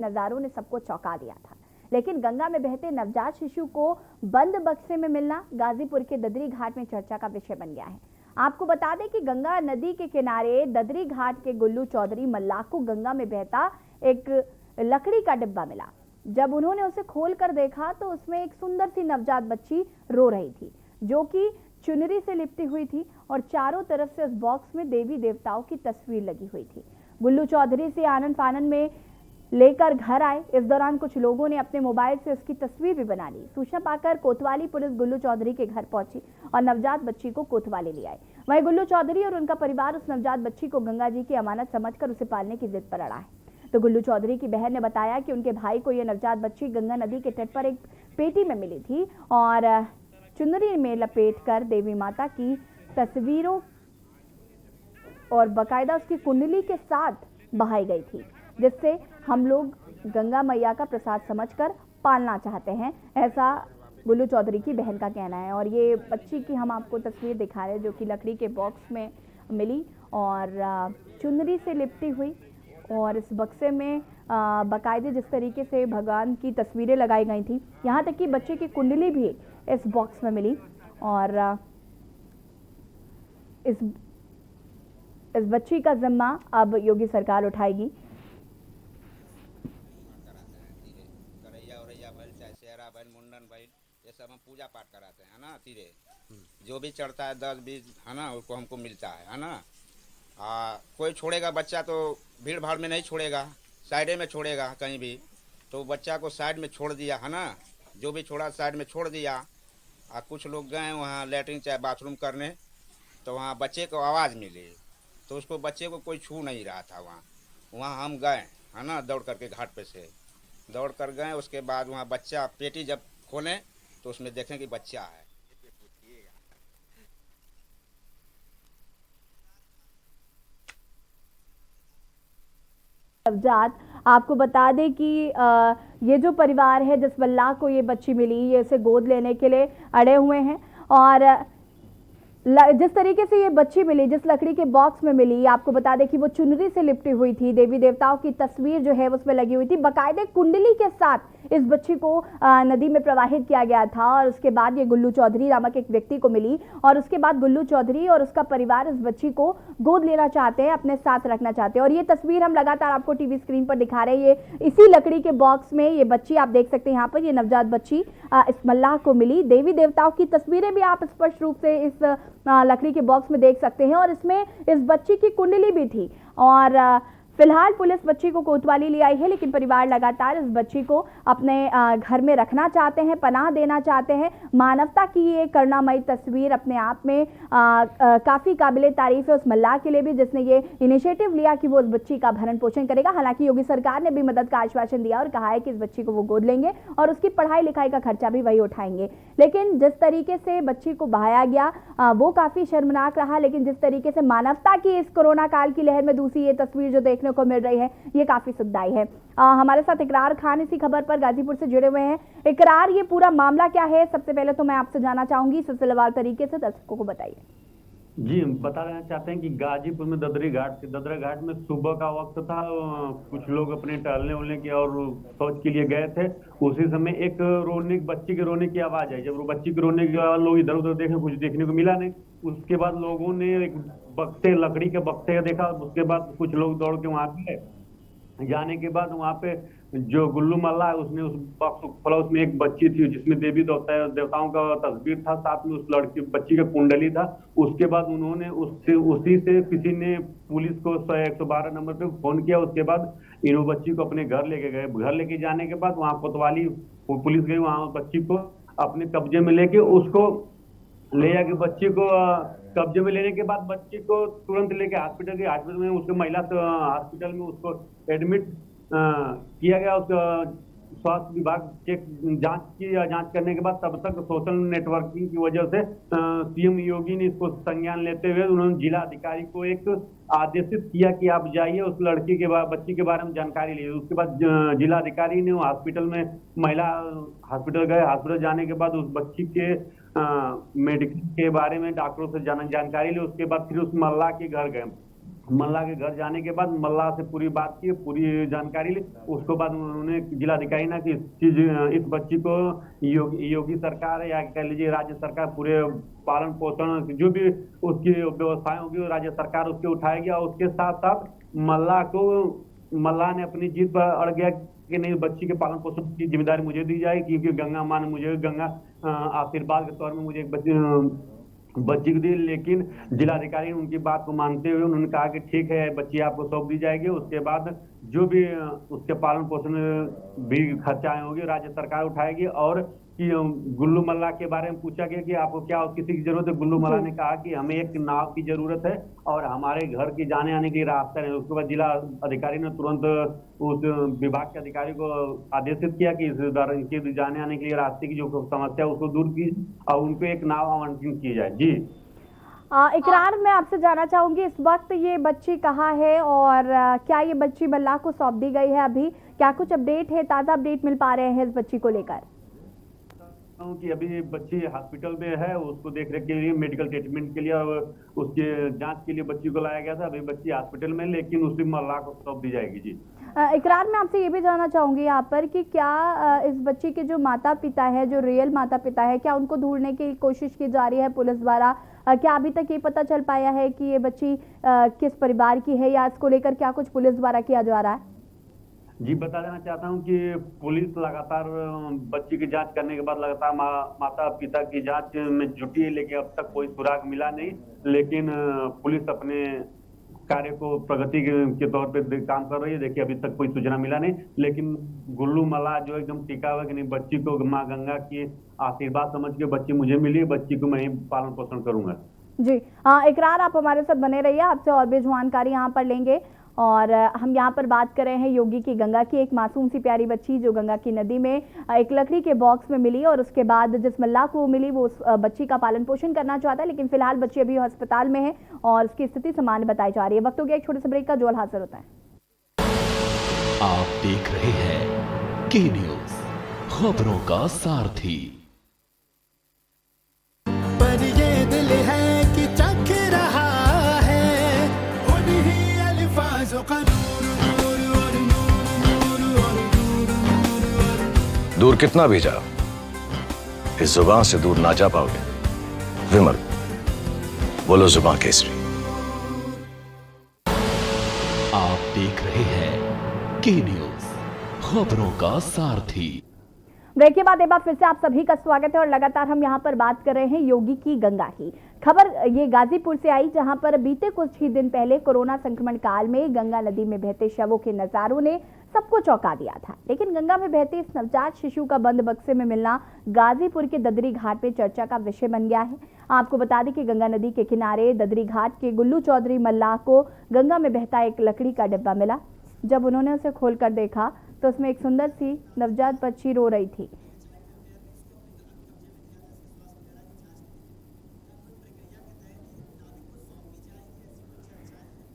नजारों ने सबको चौंका दिया था। लेकिन गंगा में बहते नवजात शिशु को बंद बक्से में मिलना गाजीपुर के ददरी घाट में चर्चा का विषय बन गया है। आपको बता दें कि गंगा नदी के किनारे ददरी घाट के गुल्लू चौधरी मल्लाह को गंगा में बहता एक लकड़ी का डिब्बा मिला। जब उन्होंने उसे खोल कर देखा तो उसमें एक सुंदर सी नवजात बच्ची रो रही थी, जो कि चुनरी से लिपटी हुई थी और चारों तरफ से उस बॉक्स में देवी देवताओं की तस्वीर लगी हुई थी। गुल्लू चौधरी से आनन फानन में लेकर घर आए। इस दौरान कुछ लोगों ने अपने मोबाइल से उसकी तस्वीर भी बना ली। सूचना पाकर कोतवाली पुलिस गुल्लू चौधरी के घर पहुंची और नवजात बच्ची को कोतवाली ले आए। वहीं गुल्लू चौधरी और उनका परिवार उस नवजात बच्ची को गंगा जी की अमानत समझकर उसे पालने की जिद पर अड़ा है। तो गुल्लू चौधरी की बहन ने बताया कि उनके भाई को यह नवजात बच्ची गंगा नदी के तट पर एक पेटी में मिली थी और चुनरी में लपेट कर देवी माता की तस्वीरों और बाकायदा उसकी कुंडली के साथ बहाई गई थी, जिससे हम लोग गंगा मैया का प्रसाद समझकर पालना चाहते हैं, ऐसा गुल्लू चौधरी की बहन का कहना है। और ये बच्ची की हम आपको तस्वीर दिखा रहे हैं, जो कि लकड़ी के बॉक्स में मिली और चुनरी से लिपटी हुई, और इस बक्से में बाकायदे जिस तरीके से भगवान की तस्वीरें लगाई गई थी, यहाँ तक कि बच्चे की कुंडली भी इस बॉक्स में मिली। और इस बच्ची का जिम्मा अब योगी सरकार उठाएगी। मुंडन भाई ये सब हम पूजा पाठ कराते हैं ना। तीरे जो भी चढ़ता है 10-20 है ना, उसको हमको मिलता है ना। कोई छोड़ेगा बच्चा तो भीड़ भाड़ में नहीं छोड़ेगा, साइडे में छोड़ेगा कहीं भी, तो बच्चा को साइड में छोड़ दिया है ना। जो भी छोड़ा साइड में छोड़ दिया। कुछ लोग गए वहाँ लेटरिन चाहे बाथरूम करने, तो वहाँ बच्चे को आवाज़ मिली, तो उसको बच्चे को कोई छू नहीं रहा था। वहाँ हम गए है ना, दौड़ करके घाट पे से दौड़ कर गए। उसके बाद वहाँ बच्चा पेटी जब खोलें तो उसमें देखें कि बच्चा है। नवजात, आपको बता दें कि ये जो परिवार है जिस मल्लाह को ये बच्ची मिली, ये इसे गोद लेने के लिए अड़े हुए हैं। और जिस तरीके से ये बच्ची मिली, जिस लकड़ी के बॉक्स में मिली, आपको बता दें कि वो चुनरी से लिपटी हुई थी, देवी देवताओं की तस्वीर जो है उसमें लगी हुई थी, बाकायदे कुंडली के साथ इस बच्ची को नदी में प्रवाहित किया गया था। और उसके बाद ये गुल्लू चौधरी नामक एक व्यक्ति को मिली, और उसके बाद गुल्लू चौधरी और उसका परिवार इस बच्ची को गोद लेना चाहते हैं, अपने साथ रखना चाहते हैं। और ये तस्वीर हम लगातार आपको टीवी स्क्रीन पर दिखा रहे हैं। ये इसी लकड़ी के बॉक्स में ये बच्ची आप देख सकते हैं, यहाँ पर ये नवजात बच्ची इस मल्लाह को मिली। देवी देवताओं की तस्वीरें भी आप स्पष्ट रूप से इस लकड़ी के बॉक्स में देख सकते हैं, और इसमें इस बच्ची की कुंडली भी थी। और फिलहाल पुलिस बच्ची को कोतवाली ले आई है, लेकिन परिवार लगातार इस बच्ची को अपने घर में रखना चाहते हैं, पनाह देना चाहते हैं। मानवता की ये करुणामयी तस्वीर अपने आप में काफ़ी काबिले तारीफ है उस मल्लाह के लिए भी, जिसने ये इनिशिएटिव लिया कि वो उस बच्ची का भरण पोषण करेगा। हालांकि योगी सरकार ने भी मदद का आश्वासन दिया और कहा है कि इस बच्ची को वो गोद लेंगे और उसकी पढ़ाई लिखाई का खर्चा भी वही उठाएंगे। लेकिन जिस तरीके से बच्ची को बहाया गया वो काफ़ी शर्मनाक रहा। लेकिन जिस तरीके से मानवता की इस कोरोना काल की लहर में दूसरी ये तस्वीर जो देखने को मिल रही है, ये काफी सुखदायी है। हमारे साथ इकरार खान इसी खबर पर गाजीपुर से जुड़े हुए हैं। इकरार, ये पूरा मामला क्या है? सबसे पहले तो मैं आपसे जानना चाहूंगी, सिलसिलेवार तरीके से दर्शकों को बताइए। जी, हम बता देना चाहते हैं कि गाजीपुर में ददरी घाट में सुबह का वक्त था। कुछ लोग अपने टहलने उलने की और शौच के लिए गए थे। उसी समय एक बच्ची के रोने की आवाज आई। जब वो बच्ची के रोने की आवाज, लोग इधर उधर देखे, कुछ देखने को मिला नहीं। उसके बाद लोगों ने एक बक्से, लकड़ी के बक्से देखा। उसके बाद कुछ लोग दौड़ के वहां गए। जाने के बाद वहां पे जो गुल्लू मल्ला है, उसने उस बॉक्स को खोला। उसमें एक बच्ची थी जिसमें देवी देवताओं का तस्वीर था, साथ में उस लड़की बच्ची का कुंडली था। उसके बाद उन्होंने उसी से किसी ने पुलिस को 112 नंबर पे फोन किया। उसके बाद इन बच्ची को अपने घर लेके गए। घर लेके जाने के बाद वहां कोतवाली पुलिस गई, वहां बच्ची को अपने कब्जे में लेके उसको ले आके बच्ची को कब्जे में लेने के बाद बच्ची को तुरंत लेके हॉस्पिटल में उसको महिला हॉस्पिटल में उसको एडमिट किया गया। उसका स्वास्थ्य विभाग जांच करने के बाद तब तक सोशल नेटवर्किंग की वजह से सीएम योगी ने इसको संज्ञान लेते हुए उन्होंने जिला अधिकारी को एक आदेशित किया कि आप जाइए उस लड़की के बच्ची के बारे में जानकारी लीजिए। उसके बाद जिला अधिकारी ने हॉस्पिटल में महिला हॉस्पिटल गए। हॉस्पिटल जाने के बाद उस बच्ची के मेडिकल के बारे में डॉक्टरों से जानकारी ली। उसके बाद फिर उस मल्लाह के घर गए। मल्ला के घर जाने के बाद मल्ला से पूरी बात की, पूरी जानकारी ली। उसके बाद उन्होंने जिलाधिकारी ना कि इस बच्ची को योगी सरकार या कह लीजिए राज्य सरकार पूरे पालन पोषण जो भी उसकी व्यवस्थाएं होगी वो राज्य सरकार उसके उठाएगी। और उसके साथ साथ मल्ला ने अपनी जीत पर अड़ गया कि नहीं, बच्ची के पालन पोषण की जिम्मेदारी मुझे दी जाएगी, क्योंकि गंगा माँ ने मुझे आशीर्वाद के तौर में मुझे एक बच्ची को दी। लेकिन जिलाधिकारी ने उनकी बात को मानते हुए उन्होंने कहा कि ठीक है, बच्ची आपको सौंप दी जाएगी। उसके बाद जो भी उसके पालन पोषण भी खर्चाएं होगी राज्य सरकार उठाएगी। और कि गुल्लू मल्ला के बारे में पूछा गया कि आपको क्या किसी की जरूरत है। गुल्लू मल्ला ने कहा कि हमें एक नाव की जरूरत है और हमारे घर की जाने आने के लिए रास्ता नहीं। उसके बाद जिला अधिकारी ने तुरंत उस विभाग के अधिकारी को आदेशित किया कि इनके जाने आने के लिए रास्ते की जो समस्या है उसको दूर की और उनको एक नाव आवंटित की जाए। जी इकरार, मैं आपसे जानना चाहूंगी इस वक्त ये बच्ची कहाँ है और क्या ये बच्ची मल्लाह को सौंप दी गई है? अभी क्या कुछ अपडेट है, ताज़ा अपडेट मिल पा रहे हैं इस बच्ची को लेकर? कि अभी बच्ची हॉस्पिटल में है, उसको देखरेख के लिए मेडिकल ट्रीटमेंट के लिए और उसके जांच के लिए बच्ची को लाया गया था। अभी बच्ची हॉस्पिटल में, लेकिन उसी मल्लाह को सौंप दी जाएगी। जी इकरार, मैं आपसे ये भी जानना चाहूंगी यहाँ पर कि क्या इस बच्ची के जो माता पिता है, जो रियल माता पिता है, क्या उनको ढूंढने की कोशिश की जा रही है पुलिस द्वारा? क्या अभी तक ये पता चल पाया है कि ये बच्ची किस परिवार की है या इसको लेकर क्या कुछ पुलिस द्वारा किया जा रहा है? जी बता देना चाहता हूं कि पुलिस लगातार बच्ची की जांच करने के बाद लगातार माता पिता की जांच में जुटी है, लेकिन अब तक कोई सुराग मिला नहीं। लेकिन पुलिस अपने कार्य को प्रगति के तौर पे काम कर रही है। देखिए अभी तक कोई सूचना मिला नहीं, लेकिन गुल्लू मल्ला जो एकदम टिका हुआ कि नहीं, बच्ची को माँ गंगा की आशीर्वाद समझ के बच्ची मुझे मिली, बच्ची को मैं ही पालन पोषण करूंगा। जी इकरार, आप हमारे साथ बने रहिए, आपसे और भी जानकारी यहाँ पर लेंगे। और हम यहाँ पर बात कर रहे हैं योगी की गंगा की, एक मासूम सी प्यारी बच्ची जो गंगा की नदी में एक लकड़ी के बॉक्स में मिली और उसके बाद जिस मल्लाह को मिली वो उस बच्ची का पालन पोषण करना चाहता है। लेकिन फिलहाल बच्ची अभी अस्पताल में है और उसकी स्थिति सामान्य बताई जा रही है। वक्त हो गया एक छोटे से ब्रेक का, जो हाजिर होता है। आप देख रहे हैं के न्यूज़, खबरों का सारथी। पर ये दिल है कि चख रहा है उन्हीं अल्फाज़ों का दूर कितना भी जाओ, इस जुबान से दूर ना जा पाओगे। विमल, बोलो जुबान केसरी। आप देख रहे हैं के न्यूज़, खबरों का सारथी। ब्रेक के बाद एक बार फिर से आप सभी का स्वागत है और लगातार हम यहाँ पर बात कर रहे हैं योगी की गंगा की। खबर ये गाजीपुर से आई, जहां पर बीते कुछ ही दिन पहले कोरोना संक्रमण काल में गंगा नदी में बहते शवों के नजारों ने सबको चौंका दिया था। लेकिन गंगा में बहते इस नवजात शिशु का बंद बक्से में मिलना गाजीपुर के ददरी घाट पे चर्चा का विषय बन गया है। आपको बता दें कि गंगा नदी के किनारे ददरी घाट के गुल्लू चौधरी मल्लाह को गंगा में बहता एक लकड़ी का डिब्बा मिला। जब उन्होंने उसे खोलकर देखा तो उसमें एक सुंदर सी नवजात बच्ची रो रही थी।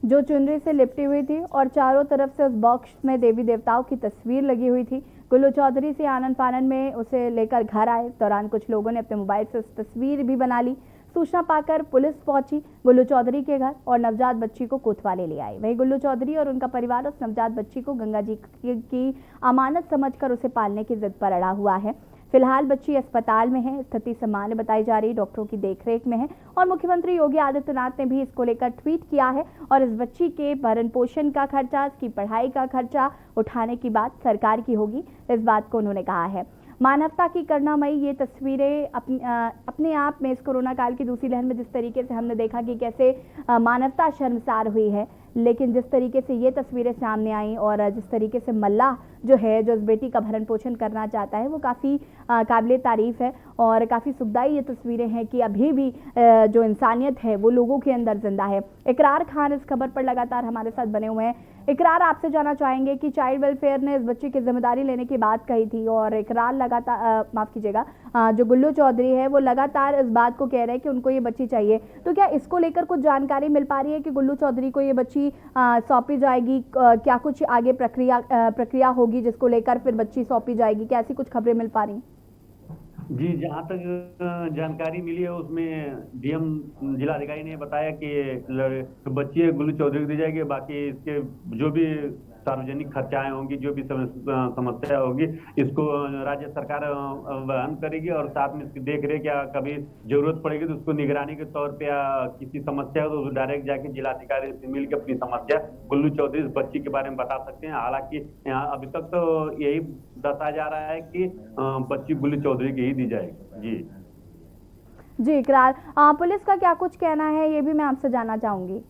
जो चुनरी से लिपटी हुई थी और चारों तरफ से उस बॉक्स में देवी देवताओं की तस्वीर लगी हुई थी। गुल्लू चौधरी से आनंद फानन में उसे लेकर घर आए। दौरान कुछ लोगों ने अपने मोबाइल से उस तस्वीर भी बना ली। सूचना पाकर पुलिस पहुंची गुल्लू चौधरी के घर और नवजात बच्ची को कोतवाली ले आई। वहीं गुल्लू चौधरी और उनका परिवार उस नवजात बच्ची को गंगा जी की अमानत समझकर उसे पालने की जिद पर अड़ा हुआ है। फिलहाल बच्ची अस्पताल में है, स्थिति सामान्य बताई जा रही, डॉक्टरों की देखरेख में है। और मुख्यमंत्री योगी आदित्यनाथ ने भी इसको लेकर ट्वीट किया है और इस बच्ची के भरण पोषण का खर्चा, इसकी पढ़ाई का खर्चा उठाने की बात सरकार की होगी, इस बात को उन्होंने कहा है। मानवता की करुणामयी ये तस्वीरें अपने आप में इस कोरोना काल की दूसरी लहर में जिस तरीके से हमने देखा कि कैसे मानवता शर्मसार हुई है, लेकिन जिस तरीके से ये तस्वीरें सामने आई और जिस तरीके से मल्लाह जो है, जो इस बेटी का भरण पोषण करना चाहता है, वो काफ़ी काबिले तारीफ़ है और काफ़ी सुखदाई ये तस्वीरें हैं कि अभी भी जो इंसानियत है वो लोगों के अंदर जिंदा है। इकरार खान इस खबर पर लगातार हमारे साथ बने हुए हैं। इकरार, आपसे जानना चाहेंगे कि चाइल्ड वेलफेयर ने इस बच्चे की जिम्मेदारी लेने की बात कही थी और इकरार लगातार माफ़ कीजिएगा, जो गुल्लू चौधरी है वो लगातार इस बात को कह रहे हैं कि उनको ये बच्ची चाहिए। तो क्या इसको लेकर कुछ जानकारी मिल पा रही है कि गुल्लू चौधरी को ये बच्ची सौंपी जाएगी? क्या कुछ आगे प्रक्रिया होगी जिसको लेकर फिर बच्ची सौंपी जाएगी? क्या ऐसी कुछ खबरें मिल पा रही? जी, जहाँ तक जानकारी मिली है उसमें डीएम जिलाधिकारी ने बताया कि बच्ची है गुल्लू चौधरी को दी जाएगी, बाकी इसके जो भी सार्वजनिक खर्चाएं होंगी, जो भी समस्या होगी, इसको राज्य सरकार वहन करेगी और साथ में इसकी देख रेख या कभी जरूरत पड़ेगी तो उसको निगरानी के तौर पे या किसी समस्या हो तो डायरेक्ट जाके जिलाधिकारी से मिल के अपनी समस्या गुल्लू चौधरी इस बच्ची के बारे में बता सकते हैं। हालांकि यहाँ अभी तक तो यही बताया जा रहा है कि बच्ची गुल्लू चौधरी की ही दी जाएगी। जी इकरार, पुलिस का क्या कुछ कहना है ये भी मैं आपसे जानना चाहूंगी।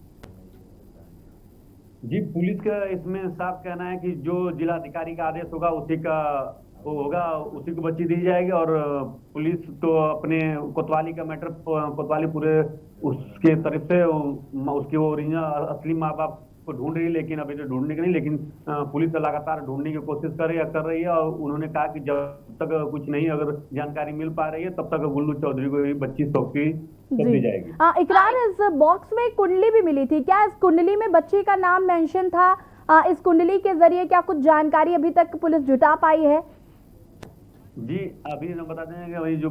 जी, पुलिस का इसमें साफ कहना है कि जो जिलाधिकारी का आदेश होगा उसी का वो होगा, उसी को बच्ची दी जाएगी। और पुलिस तो अपने कोतवाली का मैटर कोतवाली पूरे उसके तरफ से उसके ओरिजिनल असली माँ बाप को ढूंढ रही है, लेकिन अभी तो ढूंढने की नहीं, लेकिन पुलिस लगातार ढूंढने की कोशिश कर रही है। और उन्होंने कहा कि जब तक कुछ नहीं अगर जानकारी मिल पा रही है तब तक गुल्लू चौधरी को बच्ची सौंपी दी जाएगी। इकरार, इस बॉक्स में एक कुंडली भी मिली थी, क्या इस कुंडली में बच्ची का नाम मेंशन था? इस कुंडली के जरिए क्या कुछ जानकारी अभी तक पुलिस जुटा पाई है? जी, अभी हम बताते हैं कि वही जो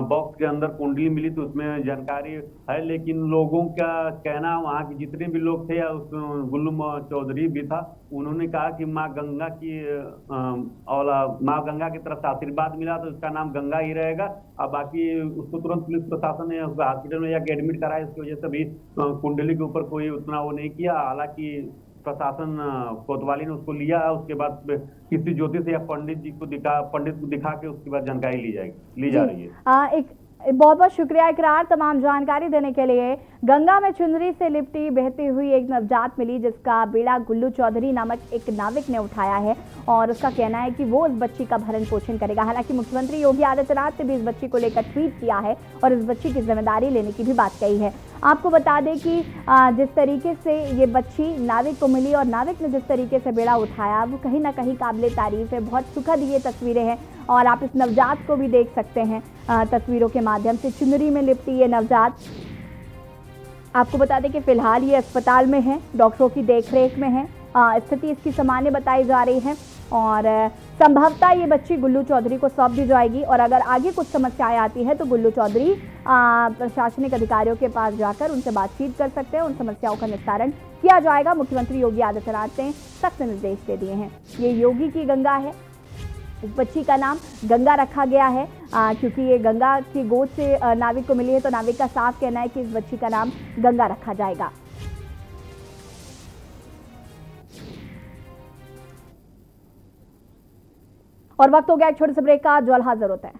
बॉक्स के अंदर कुंडली मिली तो उसमें जानकारी है, लेकिन लोगों का कहना, वहाँ के जितने भी लोग थे या उस गुल्लू चौधरी भी था, उन्होंने कहा कि माँ गंगा की माँ गंगा की तरफ से आशीर्वाद मिला तो उसका नाम गंगा ही रहेगा। अब बाकी उसको तुरंत पुलिस प्रशासन ने हॉस्पिटल में जाकर एडमिट कराया, इसकी वजह से भी कुंडली के ऊपर कोई उतना वो नहीं किया। हालांकि प्रशासन कोतवाली ने उसको लिया, उसके बाद किसी ज्योतिष या पंडित को दिखा के उसके बाद जानकारी ली जा रही है। बहुत बहुत शुक्रिया इकरार तमाम जानकारी देने के लिए। गंगा में चुनरी से लिपटी बहती हुई एक नवजात मिली जिसका बेड़ा गुल्लू चौधरी नामक एक नाविक ने उठाया है और उसका कहना है कि वो इस बच्ची का भरण पोषण करेगा। हालांकि मुख्यमंत्री योगी आदित्यनाथ ने भी इस बच्ची को लेकर ट्वीट किया है और इस बच्ची की जिम्मेदारी लेने की भी बात कही है। आपको बता दें कि जिस तरीके से ये बच्ची नाविक को मिली और नाविक ने जिस तरीके से बेड़ा उठाया वो कहीं ना कहीं काबिले तारीफ है। बहुत सुखद ये तस्वीरें हैं और आप इस नवजात को भी देख सकते हैं तस्वीरों के माध्यम से। चुनरी में लिपटी ये नवजात, आपको बता दें कि फिलहाल ये अस्पताल में है, डॉक्टरों की देखरेख में है। स्थिति इसकी सामान्य बताई जा रही है और संभवतः ये बच्ची गुल्लू चौधरी को सौंप दी जाएगी और अगर आगे कुछ समस्याएं आती है तो गुल्लू चौधरी प्रशासनिक अधिकारियों के पास जाकर उनसे बातचीत कर सकते हैं, उन समस्याओं का निस्तारण किया जाएगा। मुख्यमंत्री योगी आदित्यनाथ ने सख्त निर्देश दे दिए हैं। ये योगी की गंगा है, इस बच्ची का नाम गंगा रखा गया है क्योंकि ये गंगा की गोद से नाविक को मिली है, तो नाविक का साफ कहना है कि इस बच्ची का नाम गंगा रखा जाएगा। और वक्त हो गया एक छोटे से ब्रेक का, ज्वाल हाजिर होते हैं।